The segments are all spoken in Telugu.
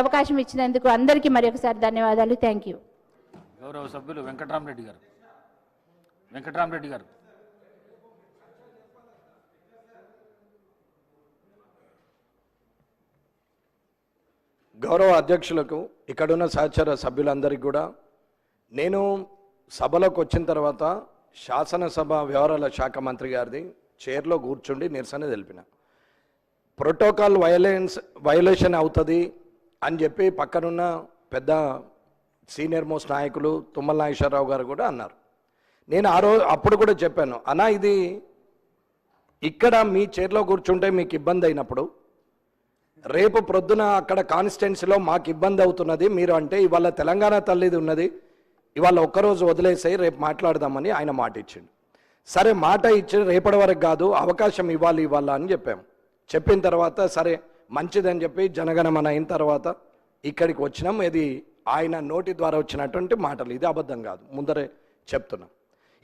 అవకాశం ఇచ్చినందుకు అందరికీ మరొకసారి ధన్యవాదాలు. Thank you. గౌరవ సభ్యులు వెంకటరామరెడ్డి గారు. గౌరవ అధ్యక్షులకు, ఇక్కడున్న సహచర సభ్యులందరికీ కూడా, నేను సభలోకి వచ్చిన తర్వాత శాసనసభ వ్యవహారాల శాఖ మంత్రి గారిది చైర్లో కూర్చుండి నిరసన తెలిపిన. ప్రోటోకాల్ వైలేషన్ అవుతుంది అని చెప్పి పక్కనున్న పెద్ద సీనియర్ మోస్ట్ నాయకులు తుమ్మల నాగేశ్వరరావు గారు కూడా అన్నారు. నేను అప్పుడు కూడా చెప్పాను, అన్నా ఇది ఇక్కడ మీ చైర్లో కూర్చుంటే మీకు ఇబ్బంది అయినప్పుడు రేపు ప్రొద్దున అక్కడ కాన్స్టిట్యున్సీలో మాకు ఇబ్బంది అవుతున్నది, మీరు అంటే ఇవాళ తెలంగాణ తల్లిది ఉన్నది, ఇవాళ ఒక్కరోజు వదిలేసాయి, రేపు మాట్లాడదామని ఆయన మాట ఇచ్చిండు. సరే మాట ఇచ్చి రేపటి వరకు కాదు అవకాశం ఇవ్వాలి అని చెప్పాము. చెప్పిన తర్వాత సరే మంచిదని చెప్పి జనగణమన అయిన తర్వాత ఇక్కడికి వచ్చినాం. ఇది ఆయన నోటి ద్వారా వచ్చినటువంటి మాటలు, ఇది అబద్ధం కాదు, ముందరే చెప్తున్నాం.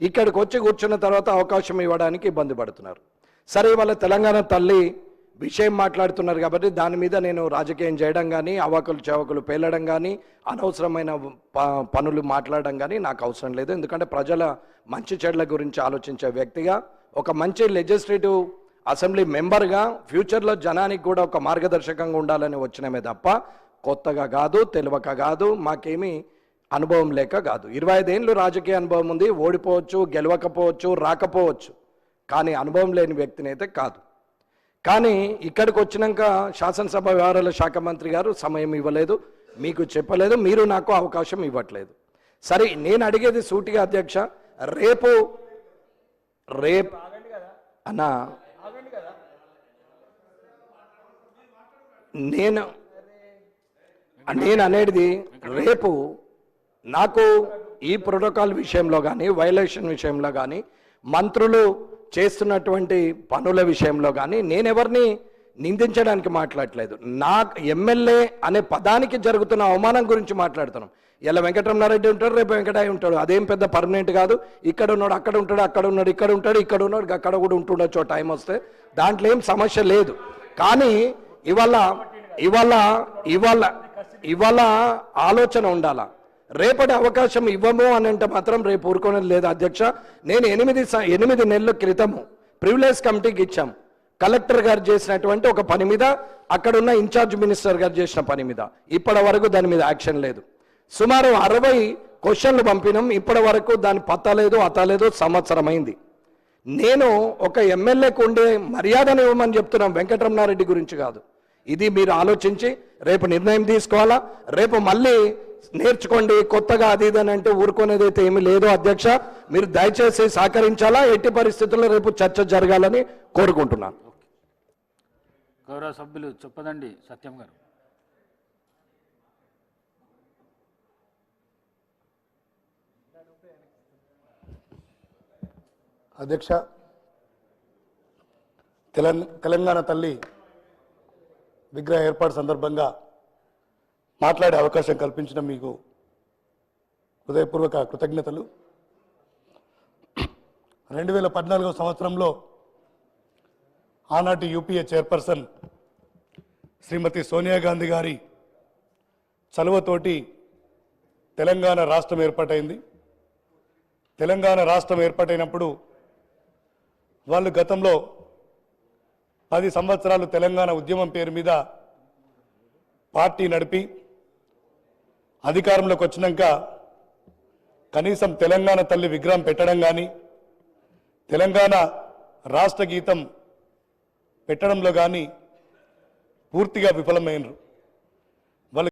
ఇక్కడికి వచ్చి కూర్చున్న తర్వాత అవకాశం ఇవ్వడానికి ఇబ్బంది పడుతున్నారు. సరే ఇవాళ తెలంగాణ తల్లి విషయం మాట్లాడుతున్నారు కాబట్టి దాని మీద నేను రాజకీయం చేయడం కానీ, అవాకులు చవకులు పేలడం కానీ, అనవసరమైన పనులు మాట్లాడడం కానీ నాకు అవసరం లేదు. ఎందుకంటే ప్రజల మంచి చెడ్ల గురించి ఆలోచించే వ్యక్తిగా, ఒక మంచి లెజిస్లేటివ్ అసెంబ్లీ మెంబర్గా ఫ్యూచర్లో జనానికి కూడా ఒక మార్గదర్శకంగా ఉండాలని వచ్చినమే తప్ప కొత్తగా కాదు, తెలియక కాదు, మాకేమీ అనుభవం లేక కాదు. 25 ఏళ్ళు రాజకీయ అనుభవం ఉంది. ఓడిపోవచ్చు, గెలవకపోవచ్చు, రాకపోవచ్చు, కానీ అనుభవం లేని వ్యక్తిని అయితే కాదు. కానీ ఇక్కడికి వచ్చినాక శాసనసభ వ్యవహారాల శాఖ మంత్రి గారు సమయం ఇవ్వలేదు, మీకు చెప్పలేదు, మీరు నాకు అవకాశం ఇవ్వట్లేదు. సరే నేను అడిగేది సూటిగా అధ్యక్ష, రేపు అన్నా నేను అనేది రేపు నాకు ఈ ప్రోటోకాల్ విషయంలో కానీ, వైలేషన్ విషయంలో కానీ, మంత్రులు చేస్తున్నటువంటి పనుల విషయంలో కానీ నేనెవరిని నిందించడానికి మాట్లాడలేదు. నాకు ఎమ్మెల్యే అనే పదానికి జరుగుతున్న అవమానం గురించి మాట్లాడుతున్నాం. ఇలా వెంకటరమణారెడ్డి ఉంటాడు, రేపు వెంకటయ్య ఉంటాడు, అదేం పెద్ద పర్మనెంట్ కాదు. ఇక్కడ ఉన్నాడు, అక్కడ ఉంటాడు, అక్కడ ఉన్నాడు, ఇక్కడ ఉంటాడు, ఇక్కడ ఉన్నాడు, అక్కడ కూడా ఉంటుండొచ్చు టైం వస్తే, దాంట్లో ఏం సమస్య లేదు. కానీ ఇవాళ ఆలోచన ఉండాలా. రేపటి అవకాశం ఇవ్వము అని అంటే మాత్రం రేపు ఊరుకోనేది లేదు అధ్యక్ష. నేను 8 నెలల క్రితము ప్రివిలేజ్ కమిటీకి ఇచ్చాం. కలెక్టర్ గారు చేసినటువంటి ఒక పని మీద, అక్కడున్న ఇన్ఛార్జ్ మినిస్టర్ గారు చేసిన పని మీద ఇప్పటి వరకు దాని మీద యాక్షన్ లేదు. సుమారు 60 క్వశ్చన్లు పంపినాం, ఇప్పటి వరకు దాని పత్తలేదు, అతలేదు, సంవత్సరం అయింది. నేను ఒక ఎమ్మెల్యేకు ఉండే మర్యాదను ఇవ్వమని చెప్తున్నాం, వెంకటరమణారెడ్డి గురించి కాదు. ఇది మీరు ఆలోచించి రేపు నిర్ణయం తీసుకోవాలా. రేపు మళ్ళీ నేర్చుకోండి కొత్తగా అది ఇదని అంటే ఊరుకునేదైతే ఏమీ లేదు అధ్యక్ష. మీరు దయచేసి సహకరించాలా, ఎట్టి పరిస్థితుల్లో రేపు చర్చ జరగాలని కోరుకుంటున్నాను. గౌరవ సభ్యులు చొప్పదండి సత్యం గారు. అధ్యక్ష, తెలంగాణ తల్లి విగ్రహ ఏర్పాటు సందర్భంగా మాట్లాడే అవకాశం కల్పించిన మీకు హృదయపూర్వక కృతజ్ఞతలు. 2014 సంవత్సరంలో ఆనాటి యూపీఏ చైర్పర్సన్ శ్రీమతి సోనియా గాంధీ గారి చలువతోటి తెలంగాణ రాష్ట్రం ఏర్పాటైంది. తెలంగాణ రాష్ట్రం ఏర్పాటైనప్పుడు వాళ్ళు గతంలో 10 సంవత్సరాలు తెలంగాణ ఉద్యమం పేరు మీద పార్టీ నడిపి అధికారంలోకి వచ్చినాక కనీసం తెలంగాణ తల్లి విగ్రహం పెట్టడం కానీ, తెలంగాణ రాష్ట్ర గీతం పెట్టడంలో కానీ పూర్తిగా విఫలమైనరు.